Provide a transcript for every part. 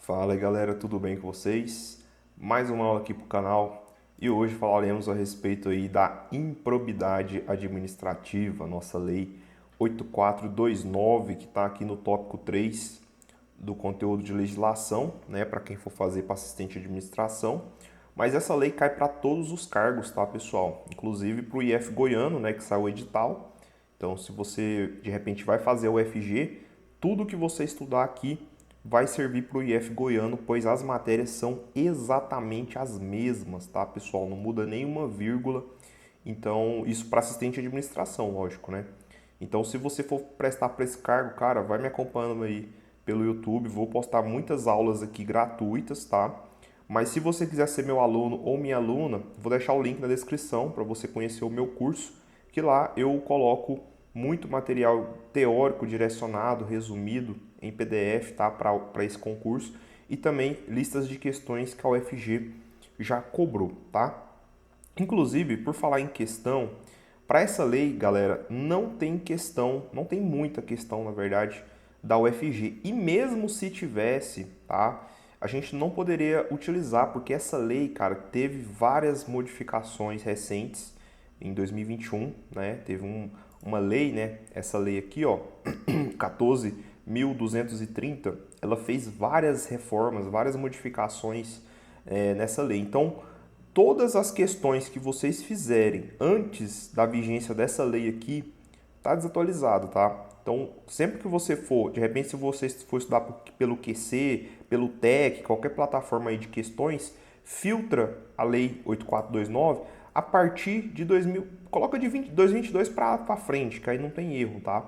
Fala aí galera, tudo bem com vocês? Mais uma aula aqui pro canal e hoje falaremos a respeito aí da improbidade administrativa, nossa lei 8429, que está aqui no tópico 3 do conteúdo de legislação, né, para quem for fazer para assistente de administração. Mas essa lei cai para todos os cargos, tá, pessoal? Inclusive para o IF goiano, né, que saiu o edital. Então, se você de repente vai fazer o UFG, tudo que você estudar aqui vai servir para o IF goiano, pois as matérias são exatamente as mesmas, tá, pessoal? Não muda nenhuma vírgula. Então, isso para assistente de administração, lógico, né? Então, se você for prestar para esse cargo, cara, vai me acompanhando aí pelo YouTube. Vou postar muitas aulas aqui gratuitas, tá? Mas se você quiser ser meu aluno ou minha aluna, vou deixar o link na descrição para você conhecer o meu curso, que lá eu coloco muito material teórico direcionado, resumido em PDF, tá? Para esse concurso e também listas de questões que a UFG já cobrou, tá? Inclusive, por falar em questão, para essa lei, galera, não tem questão, não tem muita questão, na verdade, da UFG. E mesmo se tivesse, tá? A gente não poderia utilizar, porque essa lei, cara, teve várias modificações recentes em 2021, né? Teve uma lei, né? Essa lei aqui, ó, 14.230, ela fez várias reformas, várias modificações nessa lei. Então, todas as questões que vocês fizerem antes da vigência dessa lei aqui, tá desatualizado, tá? Então, sempre que você for, de repente, se você for estudar pelo QC, pelo TEC, qualquer plataforma aí de questões, filtra a lei 8429 a partir de 2000, coloca de 2022 para frente, que aí não tem erro, tá?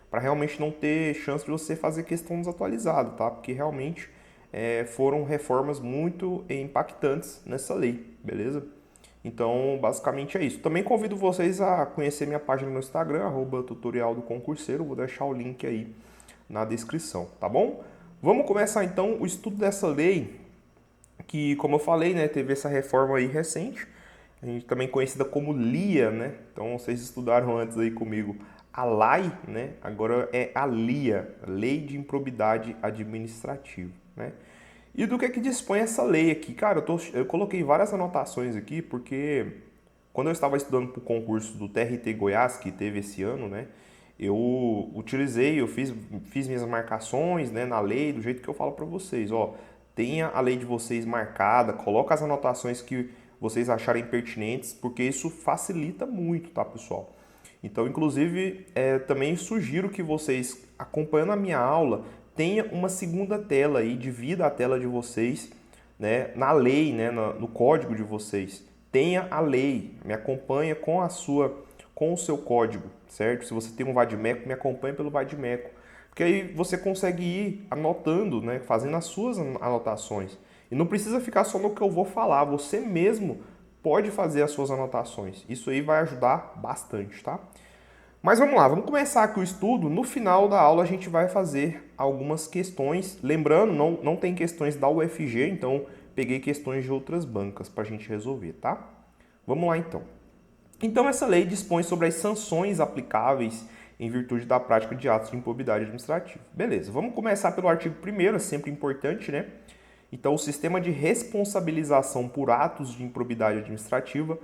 Para realmente não ter chance de você fazer questão desatualizada, tá? Porque realmente foram reformas muito impactantes nessa lei, beleza? Então, basicamente é isso. Também convido vocês a conhecer minha página no Instagram, @tutorial do concurseiro. Vou deixar o link aí na descrição, tá bom? Vamos começar então o estudo dessa lei, que, como eu falei, né, teve essa reforma aí recente, a gente também conhecida como LIA, né? Então, vocês estudaram antes aí comigo a LAI, né? Agora é a LIA, Lei de Improbidade Administrativa, né? E do que dispõe essa lei aqui? Cara, eu coloquei várias anotações aqui porque quando eu estava estudando para o concurso do TRT Goiás, que teve esse ano, né? Eu fiz minhas marcações, né, na lei, do jeito que eu falo para vocês, ó. Tenha a lei de vocês marcada, coloca as anotações que vocês acharem pertinentes, porque isso facilita muito, tá, pessoal? Então, inclusive, também sugiro que vocês, acompanhando a minha aula, tenha uma segunda tela aí, divida a tela de vocês, né, na lei, né, no código de vocês. Tenha a lei, me acompanha com o seu código, certo? Se você tem um Vadimeco, me acompanha pelo Vadimeco. Porque aí você consegue ir anotando, né, fazendo as suas anotações. E não precisa ficar só no que eu vou falar, você mesmo pode fazer as suas anotações. Isso aí vai ajudar bastante, tá? Mas vamos lá, vamos começar aqui o estudo. No final da aula a gente vai fazer algumas questões. Lembrando, não tem questões da UFG, então peguei questões de outras bancas para a gente resolver, tá? Vamos lá então. Então essa lei dispõe sobre as sanções aplicáveis em virtude da prática de atos de improbidade administrativa. Beleza, vamos começar pelo artigo 1º, é sempre importante, né? Então, o sistema de responsabilização por atos de improbidade administrativa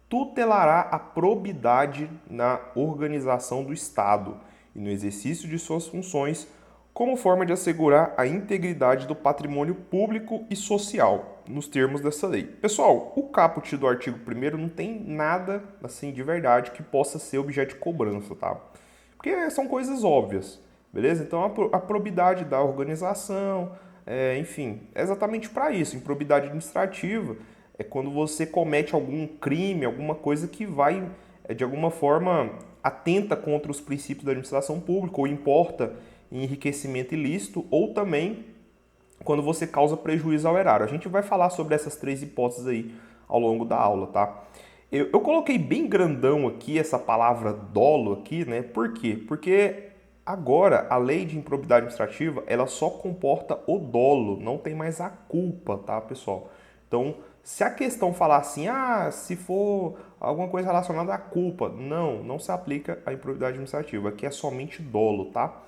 tutelará a probidade na organização do Estado e no exercício de suas funções, como forma de assegurar a integridade do patrimônio público e social, nos termos dessa lei. Pessoal, o caput do artigo 1º não tem nada assim de verdade que possa ser objeto de cobrança, tá? Porque são coisas óbvias, beleza? Então a probidade da organização, enfim, é exatamente para isso. Improbidade administrativa é quando você comete algum crime, alguma coisa que vai, de alguma forma, atenta contra os princípios da administração pública ou importa em enriquecimento ilícito, ou também quando você causa prejuízo ao erário. A gente vai falar sobre essas três hipóteses aí ao longo da aula, tá? Eu coloquei bem grandão aqui essa palavra dolo aqui, né? Por quê? Porque agora a lei de improbidade administrativa, ela só comporta o dolo, não tem mais a culpa, tá, pessoal? Então, se a questão falar assim, se for alguma coisa relacionada à culpa, não se aplica à improbidade administrativa, aqui é somente dolo, tá?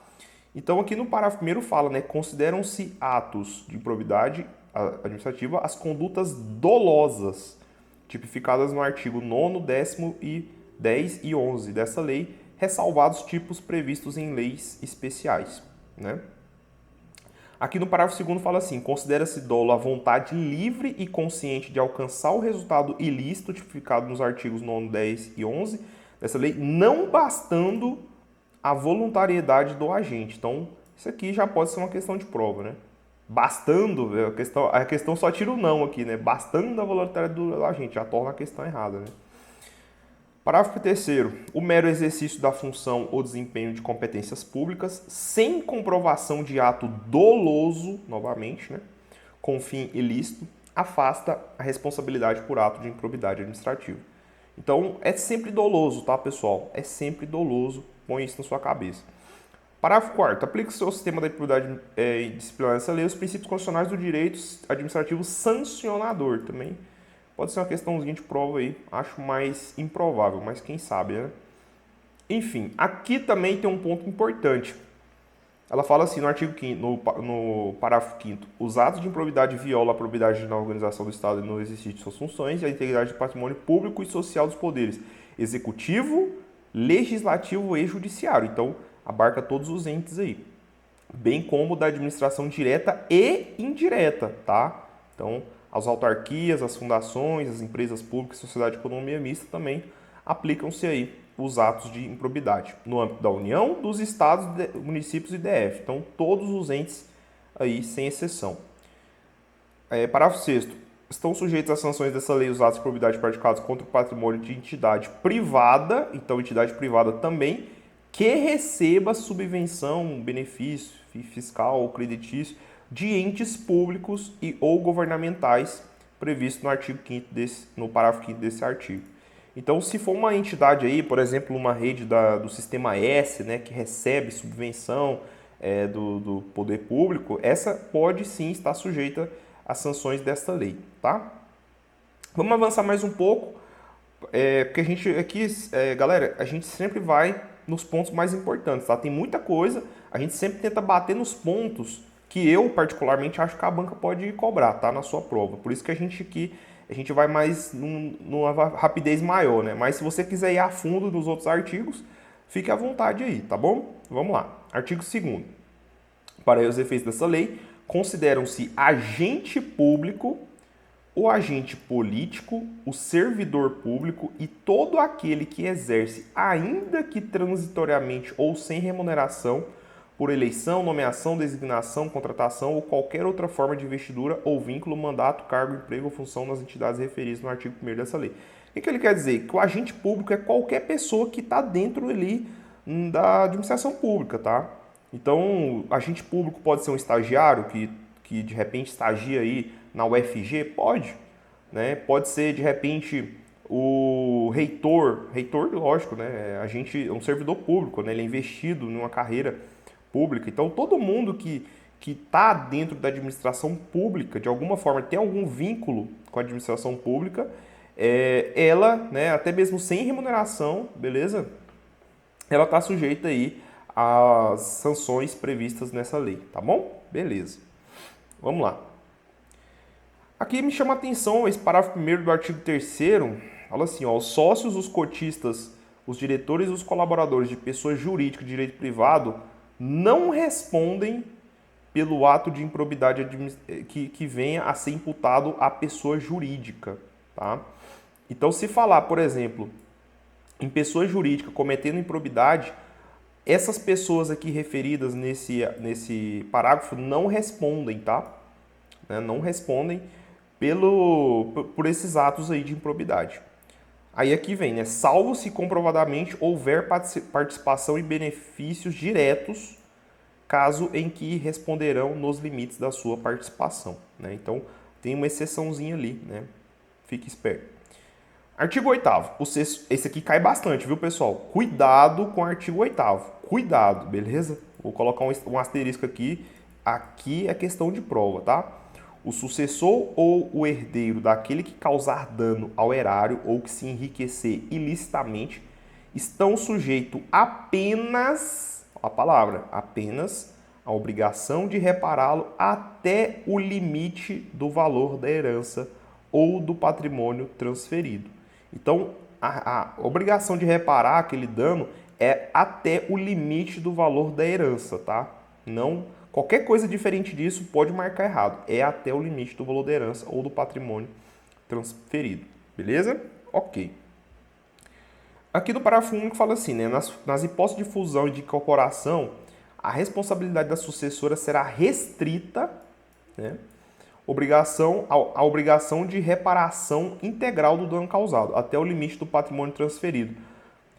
Então, aqui no parágrafo primeiro fala, né, consideram-se atos de improbidade administrativa as condutas dolosas, tipificadas no artigo 9º, 10º e 10 e 11 dessa lei, ressalvados tipos previstos em leis especiais, né? Aqui no parágrafo 2º fala assim, considera-se dolo a vontade livre e consciente de alcançar o resultado ilícito, tipificado nos artigos 9, 10 e 11 dessa lei, não bastando a voluntariedade do agente. Então, isso aqui já pode ser uma questão de prova, né? Bastando, a questão só tira o não aqui, né? Bastando a voluntariedade do agente, já torna a questão errada, né? Parágrafo 3º. O mero exercício da função ou desempenho de competências públicas, sem comprovação de ato doloso, novamente, né, com fim ilícito, afasta a responsabilidade por ato de improbidade administrativa. Então, é sempre doloso, tá, pessoal? É sempre doloso. Põe isso na sua cabeça. Parágrafo 4º. Aplica o seu sistema da improbidade disciplinar nessa lei os princípios constitucionais do direito administrativo sancionador também. Pode ser uma questãozinha de prova aí, acho mais improvável, mas quem sabe, né? Enfim, aqui também tem um ponto importante. Ela fala assim no artigo 5º, no parágrafo 5º, os atos de improbidade violam a probidade na organização do Estado e no exercício de suas funções e a integridade do patrimônio público e social dos poderes executivo, legislativo e judiciário. Então, abarca todos os entes aí, bem como da administração direta e indireta, tá? Então, as autarquias, as fundações, as empresas públicas, sociedade de economia mista também aplicam-se aí os atos de improbidade no âmbito da União, dos estados, municípios e DF. Então, todos os entes aí, sem exceção. Parágrafo 6º. Estão sujeitos às sanções dessa lei os atos de improbidade praticados contra o patrimônio de entidade privada, então entidade privada também, que receba subvenção, benefício fiscal ou creditício de entes públicos e ou governamentais previsto no artigo 5º no parágrafo 5º desse artigo. Então, se for uma entidade aí, por exemplo, uma rede do Sistema S, né, que recebe subvenção do poder público, essa pode sim estar sujeita às sanções desta lei, tá? Vamos avançar mais um pouco, porque a gente aqui, galera, a gente sempre vai nos pontos mais importantes, tá? Tem muita coisa, a gente sempre tenta bater nos pontos que eu, particularmente, acho que a banca pode cobrar, tá? Na sua prova. Por isso que a gente vai mais numa rapidez maior, né? Mas se você quiser ir a fundo nos outros artigos, fique à vontade aí, tá bom? Vamos lá. Artigo 2º. Para os efeitos dessa lei, consideram-se agente público, o agente político, o servidor público e todo aquele que exerce, ainda que transitoriamente ou sem remuneração, por eleição, nomeação, designação, contratação ou qualquer outra forma de investidura ou vínculo, mandato, cargo, emprego ou função nas entidades referidas no artigo 1º dessa lei. O que ele quer dizer? Que o agente público é qualquer pessoa que está dentro ali da administração pública, tá? Então, agente público pode ser um estagiário que de repente estagia aí na UFG? Pode, né? Pode ser, de repente, o reitor, lógico, né? Um servidor público, né? Ele é investido numa carreira pública. Então, todo mundo que está dentro da administração pública, de alguma forma, tem algum vínculo com a administração pública, ela, né, até mesmo sem remuneração, beleza? Ela está sujeita aí às sanções previstas nessa lei, tá bom? Beleza. Vamos lá. Aqui me chama a atenção esse parágrafo 1º do artigo 3º, fala assim, ó, os sócios, os cotistas, os diretores e os colaboradores de pessoas jurídicas de direito privado não respondem pelo ato de improbidade que venha a ser imputado à pessoa jurídica, tá? Então, se falar, por exemplo, em pessoa jurídica cometendo improbidade, essas pessoas aqui referidas nesse parágrafo não respondem, tá? Não respondem por esses atos aí de improbidade. Aí aqui vem, né? Salvo se comprovadamente houver participação em benefícios diretos, caso em que responderão nos limites da sua participação, né? Então, tem uma exceçãozinha ali, né? Fique esperto. Artigo 8º. Esse aqui cai bastante, viu, pessoal? Cuidado com o artigo 8º. Cuidado, beleza? Vou colocar um asterisco aqui. Aqui é questão de prova, tá? O sucessor ou o herdeiro daquele que causar dano ao erário ou que se enriquecer ilicitamente estão sujeitos apenas, a palavra, apenas a obrigação de repará-lo até o limite do valor da herança ou do patrimônio transferido. Então, a obrigação de reparar aquele dano é até o limite do valor da herança, tá? Não, qualquer coisa diferente disso pode marcar errado. É até o limite do valor da herança ou do patrimônio transferido, beleza? Ok. Aqui do parágrafo único fala assim, né? Nas hipóteses de fusão e de incorporação, a responsabilidade da sucessora será restrita, né? A obrigação de reparação integral do dano causado, até o limite do patrimônio transferido,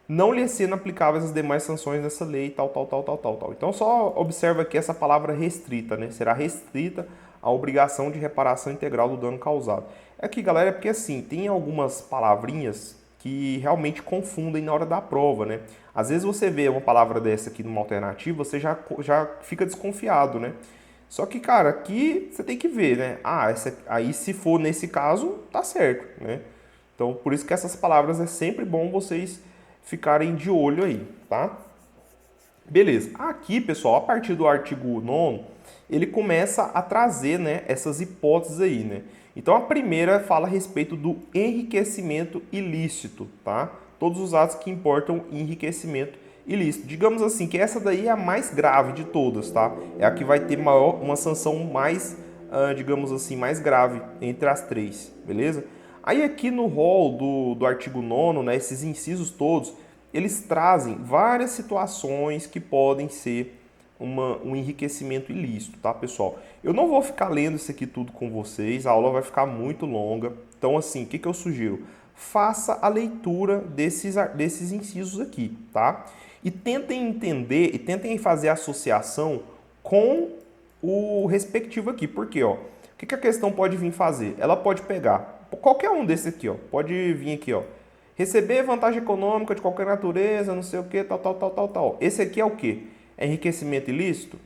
não lhe sendo aplicáveis as demais sanções dessa lei, tal. Então só observa aqui essa palavra restrita, né? Será restrita a obrigação de reparação integral do dano causado. Aqui, galera, é porque assim, tem algumas palavrinhas que realmente confundem na hora da prova, né? Às vezes você vê uma palavra dessa aqui numa alternativa, você já fica desconfiado, né? Só que, cara, aqui você tem que ver, né? Aí se for nesse caso, tá certo, né? Então, por isso que essas palavras é sempre bom vocês ficarem de olho aí, tá? Beleza. Aqui, pessoal, a partir do artigo 9º, ele começa a trazer, né, essas hipóteses aí, né? Então, a primeira fala a respeito do enriquecimento ilícito, tá? Todos os atos que importam enriquecimento ilícito. Digamos assim, que essa daí é a mais grave de todas, tá? É a que vai ter uma sanção mais, digamos assim, mais grave entre as três, beleza? Aí aqui no rol do artigo 9º, né, esses incisos todos, eles trazem várias situações que podem ser um enriquecimento ilícito, tá, pessoal? Eu não vou ficar lendo isso aqui tudo com vocês, a aula vai ficar muito longa. Então, assim, o que eu sugiro? Faça a leitura desses incisos aqui, tá? E tentem entender e tentem fazer a associação com o respectivo aqui. Por quê, ó? O que a questão pode vir fazer? Ela pode pegar qualquer um desse aqui, ó. Pode vir aqui, ó. Receber vantagem econômica de qualquer natureza, não sei o que, tal. Esse aqui é o quê? É enriquecimento ilícito?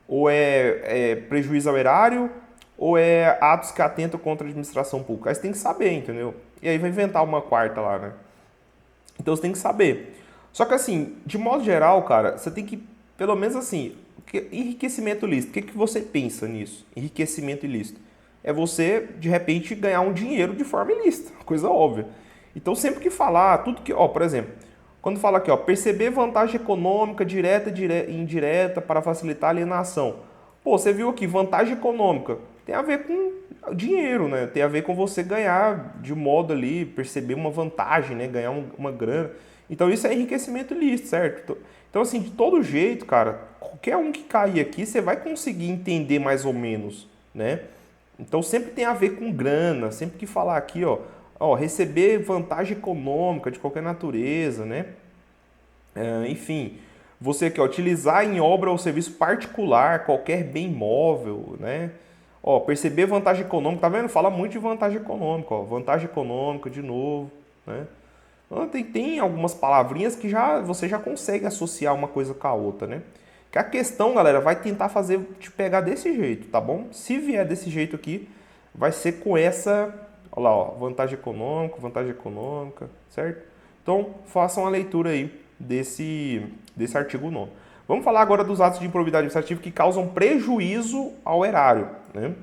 Ou é prejuízo ao erário? Ou é atos que atentam contra a administração pública? Aí você tem que saber, entendeu? E aí vai inventar uma quarta lá, né? Então você tem que saber. Só que assim, de modo geral, cara, você tem que, pelo menos assim, enriquecimento ilícito, o que você pensa nisso? Enriquecimento ilícito. É você, de repente, ganhar um dinheiro de forma ilícita, coisa óbvia. Então, sempre que falar, tudo que, ó, por exemplo, quando fala aqui, ó, perceber vantagem econômica direta e indireta para facilitar a alienação. Pô, você viu aqui, vantagem econômica, tem a ver com dinheiro, né? Tem a ver com você ganhar de modo ali, perceber uma vantagem, né? Ganhar uma grana. Então, isso é enriquecimento ilícito, certo? Então, assim, de todo jeito, cara, qualquer um que cair aqui, você vai conseguir entender mais ou menos, né? Então, sempre tem a ver com grana, sempre que falar aqui, ó, receber vantagem econômica de qualquer natureza, né? Enfim, você quer utilizar em obra ou serviço particular qualquer bem móvel, né? Ó, perceber vantagem econômica, tá vendo? Fala muito de vantagem econômica, ó, vantagem econômica de novo, né? Então, tem algumas palavrinhas que você já consegue associar uma coisa com a outra, né? Que a questão, galera, vai tentar fazer te pegar desse jeito, tá bom? Se vier desse jeito aqui, vai ser com essa, olha lá, ó, vantagem econômica, certo? Então, façam a leitura aí desse artigo 9º. Vamos falar agora dos atos de improbidade administrativa que causam prejuízo ao erário, né?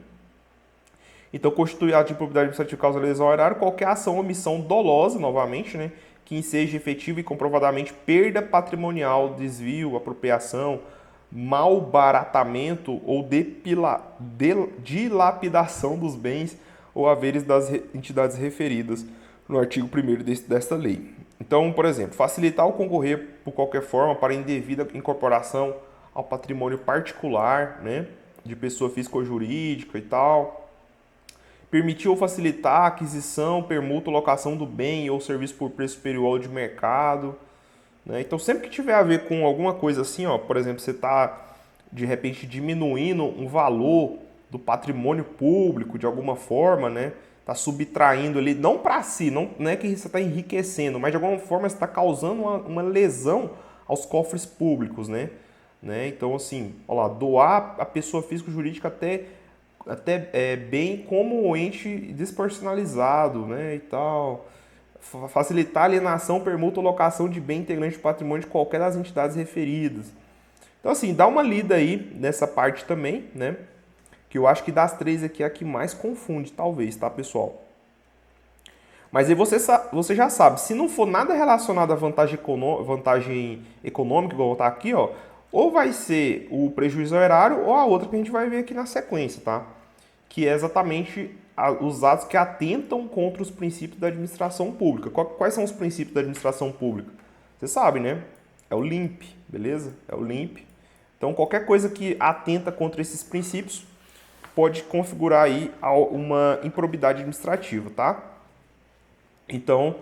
Então, constitui ato de improbidade administrativa que causa lesão ao erário qualquer ação ou omissão dolosa, novamente, né? Que seja efetiva e comprovadamente perda patrimonial, desvio, apropriação, malbaratamento ou dilapidação dos bens ou haveres das entidades referidas no artigo 1º desta lei. Então, por exemplo, facilitar ou concorrer por qualquer forma para indevida incorporação ao patrimônio particular, né, de pessoa física ou jurídica e tal. Permitir ou facilitar a aquisição, permuta ou locação do bem ou serviço por preço superior ao de mercado, né? Então, sempre que tiver a ver com alguma coisa assim, ó, por exemplo, você está, de repente, diminuindo um valor do patrimônio público de alguma forma, né? Está subtraindo ali, não para si, não é que você está enriquecendo, mas de alguma forma você está causando uma lesão aos cofres públicos, né? Então, assim, ó lá, doar a pessoa física ou jurídica até bem como ente despersonalizado, né, e tal. Facilitar a alienação, permuta ou locação de bem integrante do patrimônio de qualquer das entidades referidas. Então, assim, dá uma lida aí nessa parte também, né? Que eu acho que das três aqui é a que mais confunde, talvez, tá, pessoal? Mas aí você já sabe, se não for nada relacionado à vantagem econômica, igual tá aqui, ó, ou vai ser o prejuízo ao erário ou a outra que a gente vai ver aqui na sequência, tá? Que é exatamente os atos que atentam contra os princípios da administração pública. Quais são os princípios da administração pública? Você sabe, né? É o LIMP, beleza? É o LIMP. Então, qualquer coisa que atenta contra esses princípios pode configurar aí uma improbidade administrativa, tá? Então,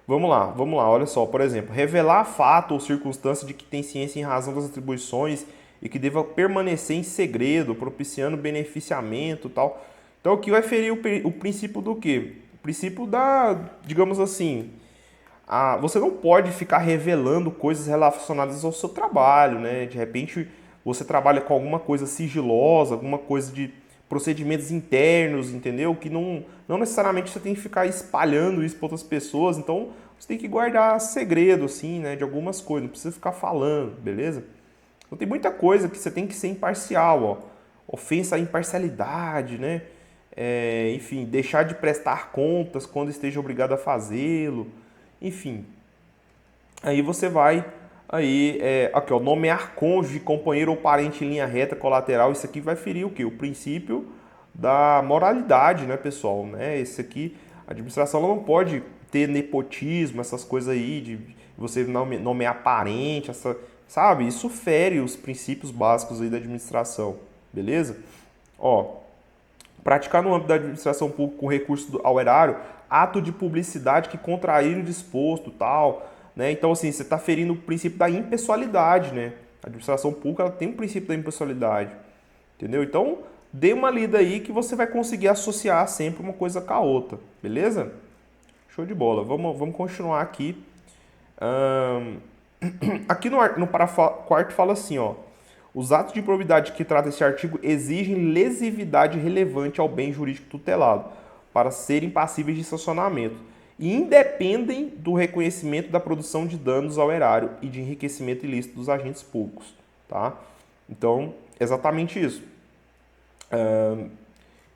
vamos lá, olha só, por exemplo, revelar fato ou circunstância de que tem ciência em razão das atribuições e que deva permanecer em segredo, propiciando beneficiamento e tal. Então, aqui vai ferir o princípio do quê? O princípio da, digamos assim, você não pode ficar revelando coisas relacionadas ao seu trabalho, né? De repente, você trabalha com alguma coisa sigilosa, alguma coisa de procedimentos internos, entendeu? Que não necessariamente você tem que ficar espalhando isso para outras pessoas, então você tem que guardar segredo, assim, né? De algumas coisas, não precisa ficar falando, beleza? Então tem muita coisa que você tem que ser imparcial, ó. Ofensa à imparcialidade, né? Enfim, deixar de prestar contas quando esteja obrigado a fazê-lo. Enfim, aí você vai aí, aqui, ó, nomear cônjuge, companheiro ou parente em linha reta, colateral. Isso aqui vai ferir o quê? O princípio da moralidade, né, pessoal? Né? Esse aqui, a administração ela não pode ter nepotismo, essas coisas aí de você nomear parente, sabe? Isso fere os princípios básicos aí da administração, beleza? Ó, praticar no âmbito da administração pública com recurso ao erário, ato de publicidade que contrair o disposto, tal, né? Então, assim, você está ferindo o princípio da impessoalidade, né? A administração pública ela tem o princípio da impessoalidade, entendeu? Então, dê uma lida aí que você vai conseguir associar sempre uma coisa com a outra, beleza? Show de bola. Vamos continuar aqui. Aqui no parágrafo quarto fala assim, ó. Os atos de improbidade que trata esse artigo exigem lesividade relevante ao bem jurídico tutelado para serem passíveis de sancionamento e independem do reconhecimento da produção de danos ao erário e de enriquecimento ilícito dos agentes públicos, tá? Então, exatamente isso.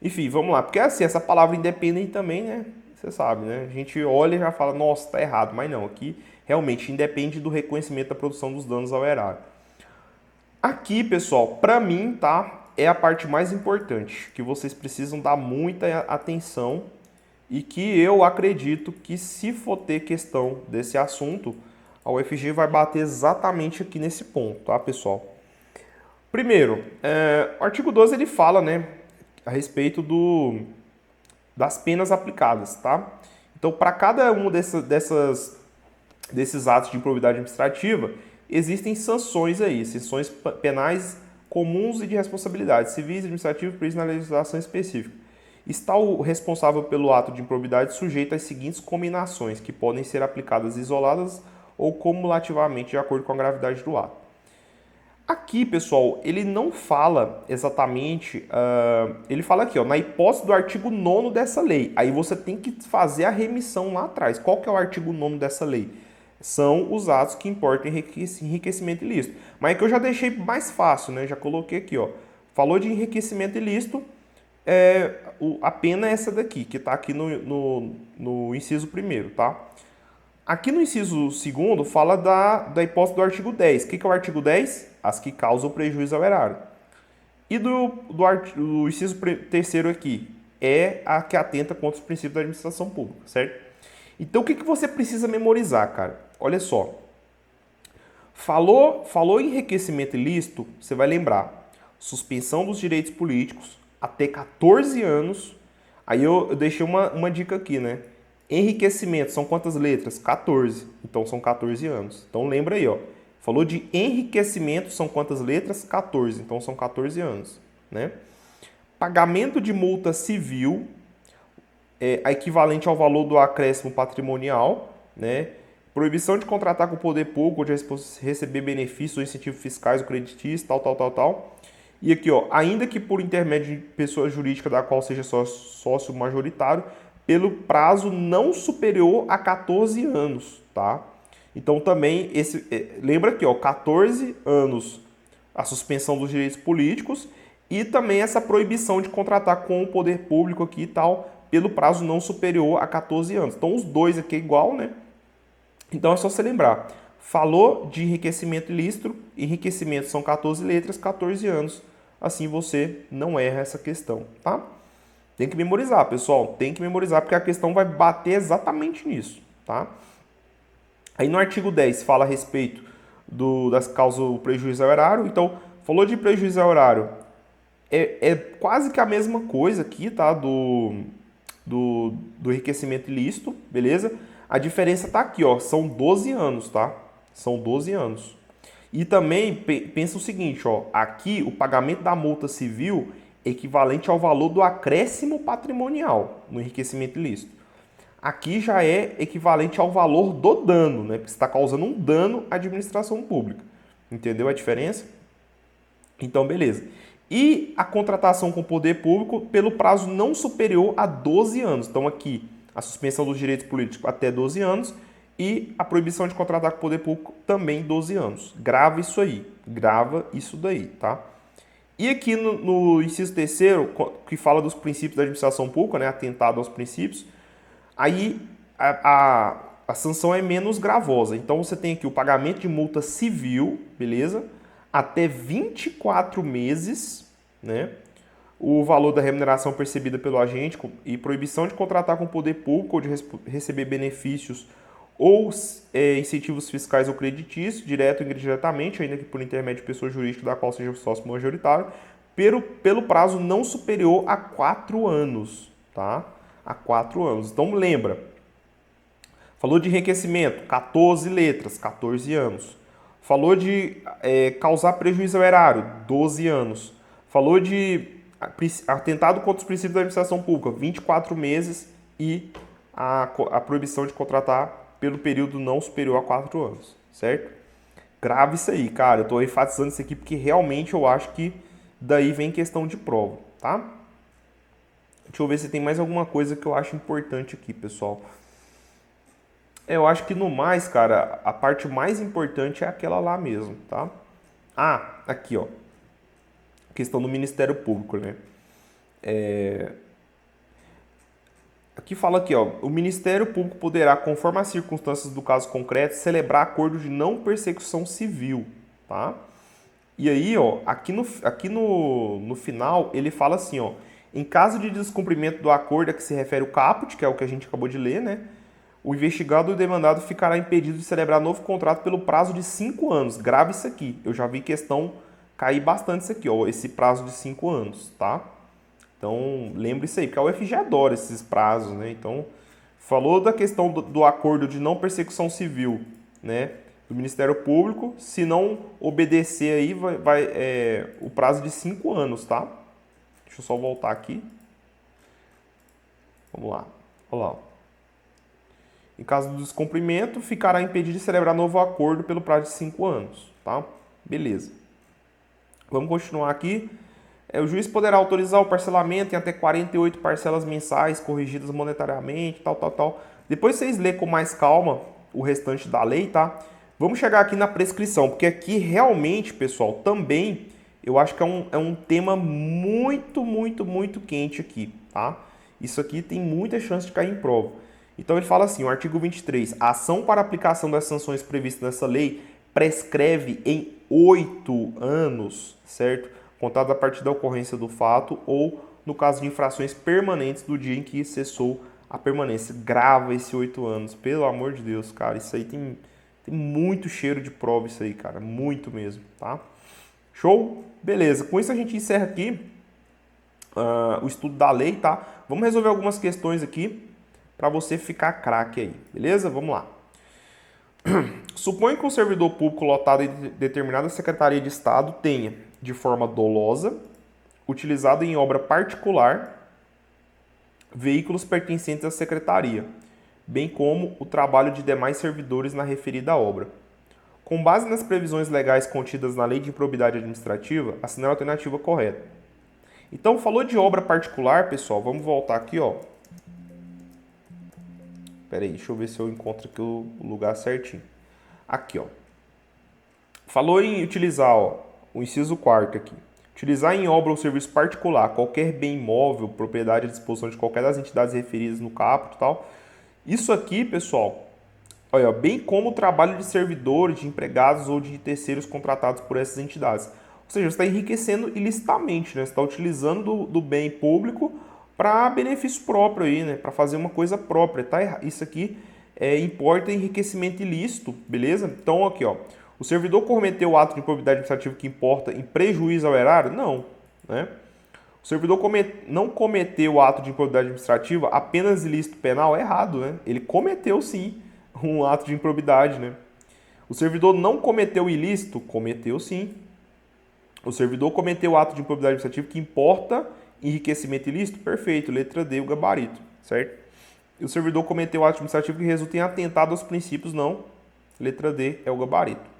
Enfim, vamos lá, porque assim, essa palavra independem também, né? Você sabe, né? A gente olha e já fala, nossa, tá errado, mas não, aqui realmente independe do reconhecimento da produção dos danos ao erário. Aqui, pessoal, para mim, tá? É a parte mais importante, que vocês precisam dar muita atenção e que eu acredito que se for ter questão desse assunto, a UFG vai bater exatamente aqui nesse ponto, tá, pessoal? Primeiro, o artigo 12 ele fala, né, a respeito das penas aplicadas, tá? Então, para cada um desses atos de improbidade administrativa, existem sanções aí, sanções penais comuns e de responsabilidade, civis, administrativas, previstas na legislação específica. Está o responsável pelo ato de improbidade sujeito às seguintes combinações, que podem ser aplicadas isoladas ou cumulativamente de acordo com a gravidade do ato. Aqui, pessoal, ele não fala exatamente, ele fala aqui, ó, na hipótese do artigo 9º dessa lei. Aí você tem que fazer a remissão lá atrás. Qual que é o artigo 9º dessa lei? São os atos que importam enriquecimento ilícito. Mas aqui eu já deixei mais fácil, né? Já coloquei aqui, ó. Falou de enriquecimento ilícito, a pena é essa daqui, que está aqui no inciso 1º, tá? Aqui no inciso 2º fala da hipótese do artigo 10. O que é o artigo 10? As que causam prejuízo ao erário. E do inciso 3º aqui é a que atenta contra os princípios da administração pública, certo? Então o que você precisa memorizar, cara? Olha só. Falou em enriquecimento ilícito, você vai lembrar. Suspensão dos direitos políticos até 14 anos. Aí eu deixei uma dica aqui, né? Enriquecimento, são quantas letras? 14. Então são 14 anos. Então lembra aí, ó. Falou de enriquecimento, são quantas letras? 14. Então são 14 anos, né? Pagamento de multa civil, a equivalente ao valor do acréscimo patrimonial, né? Proibição de contratar com o poder público ou de receber benefícios ou incentivos fiscais ou creditícios, tal. E aqui, ó, ainda que por intermédio de pessoa jurídica da qual seja sócio majoritário, pelo prazo não superior a 14 anos, tá? Então também, lembra aqui, ó, 14 anos a suspensão dos direitos políticos e também essa proibição de contratar com o poder público aqui e tal, pelo prazo não superior a 14 anos. Então, os dois aqui é igual, né? Então, é só você lembrar. Falou de enriquecimento ilícito, enriquecimento são 14 letras, 14 anos. Assim você não erra essa questão, tá? Tem que memorizar, pessoal. Tem que memorizar, porque a questão vai bater exatamente nisso, tá? Aí no artigo 10 fala a respeito das causas do prejuízo ao erário. Então, falou de prejuízo ao erário. É quase que a mesma coisa aqui, tá? Do enriquecimento ilícito, beleza? A diferença tá aqui, ó. São 12 anos, tá? São 12 anos. E também pensa o seguinte, ó. Aqui o pagamento da multa civil é equivalente ao valor do acréscimo patrimonial no enriquecimento ilícito. Aqui já é equivalente ao valor do dano, né? Porque você está causando um dano à administração pública. Entendeu a diferença? Então, beleza. E a contratação com o poder público pelo prazo não superior a 12 anos. Então, aqui, a suspensão dos direitos políticos até 12 anos e a proibição de contratar com o poder público também 12 anos. Grava isso aí. Grava isso daí, tá? E aqui no inciso terceiro, que fala dos princípios da administração pública, né? Atentado aos princípios, aí a sanção é menos gravosa. Então você tem aqui o pagamento de multa civil, beleza? Até 24 meses, né? O valor da remuneração percebida pelo agente e proibição de contratar com o poder público ou de receber benefícios ou incentivos fiscais ou creditícios, direto ou indiretamente, ainda que por intermédio de pessoa jurídica da qual seja sócio majoritário, pelo prazo não superior a 4 anos, tá? A 4 anos. Então lembra, falou de enriquecimento, 14 letras, 14 anos. Falou de causar prejuízo ao erário, 12 anos. Falou de atentado contra os princípios da administração pública, 24 meses e a proibição de contratar pelo período não superior a 4 anos, certo? Grave isso aí, cara. Eu estou enfatizando isso aqui porque realmente eu acho que daí vem questão de prova, tá? Deixa eu ver se tem mais alguma coisa que eu acho importante aqui, pessoal. Eu acho que no mais, cara, a parte mais importante é aquela lá mesmo, tá? Ah, aqui, ó. Questão do Ministério Público, né? Aqui fala aqui, ó, o Ministério Público poderá, conforme as circunstâncias do caso concreto, celebrar acordo de não persecução civil, tá? E aí, ó, aqui no final, ele fala assim, ó, em caso de descumprimento do acordo a que se refere o caput, que é o que a gente acabou de ler, né? O investigado ou demandado ficará impedido de celebrar novo contrato pelo prazo de 5 anos. Grave isso aqui. Eu já vi questão cair bastante isso aqui, ó, esse prazo de 5 anos, tá? Então, lembre isso aí, porque a UFG adora esses prazos, né? Então, falou da questão do acordo de não persecução civil, né? Do Ministério Público, se não obedecer aí, vai o prazo de 5 anos, tá? Deixa eu só voltar aqui. Vamos lá. Olha lá. Em caso do descumprimento, ficará impedido de celebrar novo acordo pelo prazo de 5 anos, tá? Beleza. Vamos continuar aqui. O juiz poderá autorizar o parcelamento em até 48 parcelas mensais corrigidas monetariamente, tal, tal, tal. Depois vocês lêem com mais calma o restante da lei, tá? Vamos chegar aqui na prescrição, porque aqui realmente, pessoal, também eu acho que é um tema muito, muito, muito quente aqui, tá? Isso aqui tem muita chance de cair em prova. Então ele fala assim, o artigo 23, a ação para aplicação das sanções previstas nessa lei prescreve em 8 anos, certo? Contado a partir da ocorrência do fato ou no caso de infrações permanentes do dia em que cessou a permanência. Grava esse 8 anos, pelo amor de Deus, cara. Isso aí tem muito cheiro de prova isso aí, cara. Muito mesmo, tá? Show? Beleza. Com isso a gente encerra aqui o estudo da lei, tá? Vamos resolver algumas questões aqui para você ficar craque aí, beleza? Vamos lá. Suponha que um servidor público lotado em determinada Secretaria de Estado tenha, de forma dolosa, utilizado em obra particular, veículos pertencentes à Secretaria, bem como o trabalho de demais servidores na referida obra. Com base nas previsões legais contidas na Lei de Improbidade Administrativa, assinale a alternativa correta. Então, falou de obra particular, pessoal, vamos voltar aqui, ó. Pera aí, deixa eu ver se eu encontro aqui o lugar certinho. Aqui, ó. Falou em utilizar, ó, o inciso 4º aqui. Utilizar em obra ou serviço particular qualquer bem imóvel, propriedade à disposição de qualquer das entidades referidas no caput e tal. Isso aqui, pessoal, olha, bem como o trabalho de servidores, de empregados ou de terceiros contratados por essas entidades. Ou seja, você está enriquecendo ilicitamente, né? Você está utilizando do bem público para benefício próprio aí, né? Para fazer uma coisa própria, tá? Isso aqui importa enriquecimento ilícito, beleza? Então, aqui, ó. O servidor cometeu o ato de improbidade administrativa que importa em prejuízo ao erário? Não, né? O servidor não cometeu o ato de improbidade administrativa apenas ilícito penal? É errado, né? Ele cometeu sim um ato de improbidade, né? O servidor não cometeu ilícito? Cometeu sim. O servidor cometeu o ato de improbidade administrativa que importa enriquecimento ilícito? Perfeito, letra D, o gabarito, certo? E o servidor cometeu o ato administrativo que resulta em atentado aos princípios? Não, letra D é o gabarito.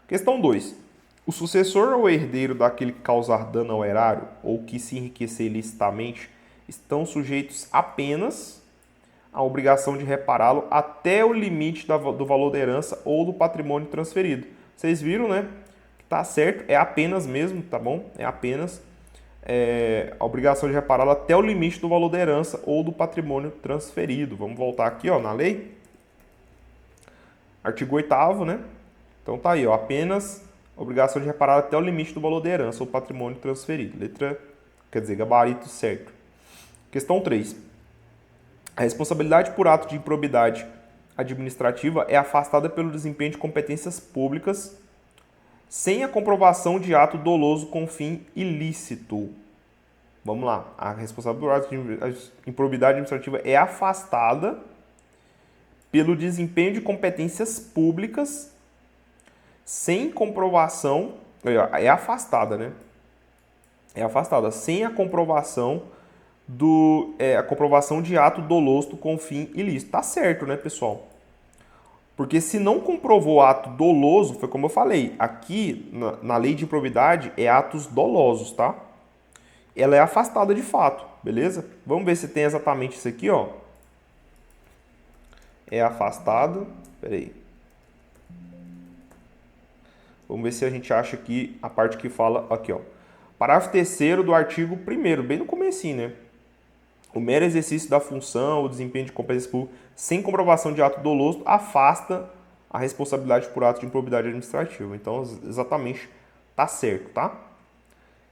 Questão 2. O sucessor ou herdeiro daquele que causar dano ao erário ou que se enriquecer ilicitamente estão sujeitos apenas à obrigação de repará-lo até o limite do valor da herança ou do patrimônio transferido. Vocês viram, né? Tá certo, é apenas mesmo, tá bom? É apenas a obrigação de repará-lo até o limite do valor da herança ou do patrimônio transferido. Vamos voltar aqui, ó, na lei. Artigo 8º, né? Então tá aí, ó, apenas obrigação de reparar até o limite do valor da herança ou patrimônio transferido. Letra, quer dizer, gabarito certo. Questão 3. A responsabilidade por ato de improbidade administrativa é afastada pelo desempenho de competências públicas sem a comprovação de ato doloso com fim ilícito. Vamos lá. A responsabilidade por ato de improbidade administrativa é afastada pelo desempenho de competências públicas sem comprovação, é afastada, né? É afastada sem a comprovação a comprovação de ato doloso com fim ilícito. Tá certo, né, pessoal? Porque se não comprovou ato doloso, foi como eu falei, aqui na lei de improbidade é atos dolosos, tá? Ela é afastada de fato, beleza? Vamos ver se tem exatamente isso aqui, ó. É afastada, peraí. Vamos ver se a gente acha aqui a parte que fala, aqui ó. Parágrafo 3º do artigo 1º, bem no comecinho, né? O mero exercício da função, o desempenho de competência pública, sem comprovação de ato doloso, afasta a responsabilidade por ato de improbidade administrativa. Então, exatamente, tá certo, tá?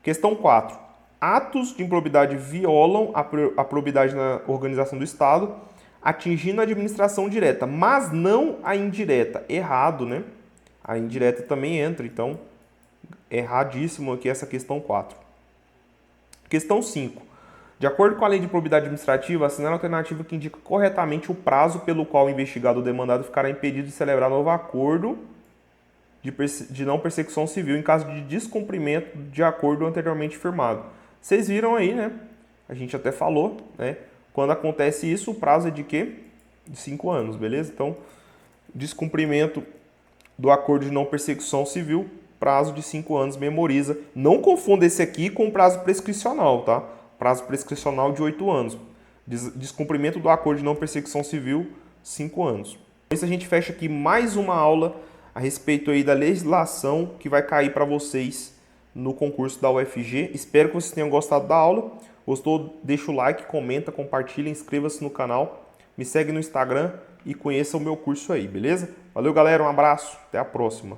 Questão 4. Atos de improbidade violam a probidade na organização do Estado, atingindo a administração direta, mas não a indireta. Errado, né? A indireta também entra, então, erradíssimo aqui essa questão 4. Questão 5. De acordo com a lei de improbidade administrativa, assinale a alternativa que indica corretamente o prazo pelo qual o investigado ou demandado ficará impedido de celebrar novo acordo de não persecução civil em caso de descumprimento de acordo anteriormente firmado. Vocês viram aí, né? A gente até falou, né? Quando acontece isso, o prazo é de quê? De 5 anos, beleza? Então, descumprimento do acordo de não persecução civil, prazo de 5 anos, memoriza. Não confunda esse aqui com o prazo prescricional, tá? Prazo prescricional de 8 anos. Descumprimento do acordo de não persecução civil, 5 anos. Com isso a gente fecha aqui mais uma aula a respeito aí da legislação que vai cair para vocês no concurso da UFG. Espero que vocês tenham gostado da aula. Gostou? Deixa o like, comenta, compartilha, inscreva-se no canal, me segue no Instagram e conheça o meu curso aí, beleza? Valeu, galera, um abraço, até a próxima.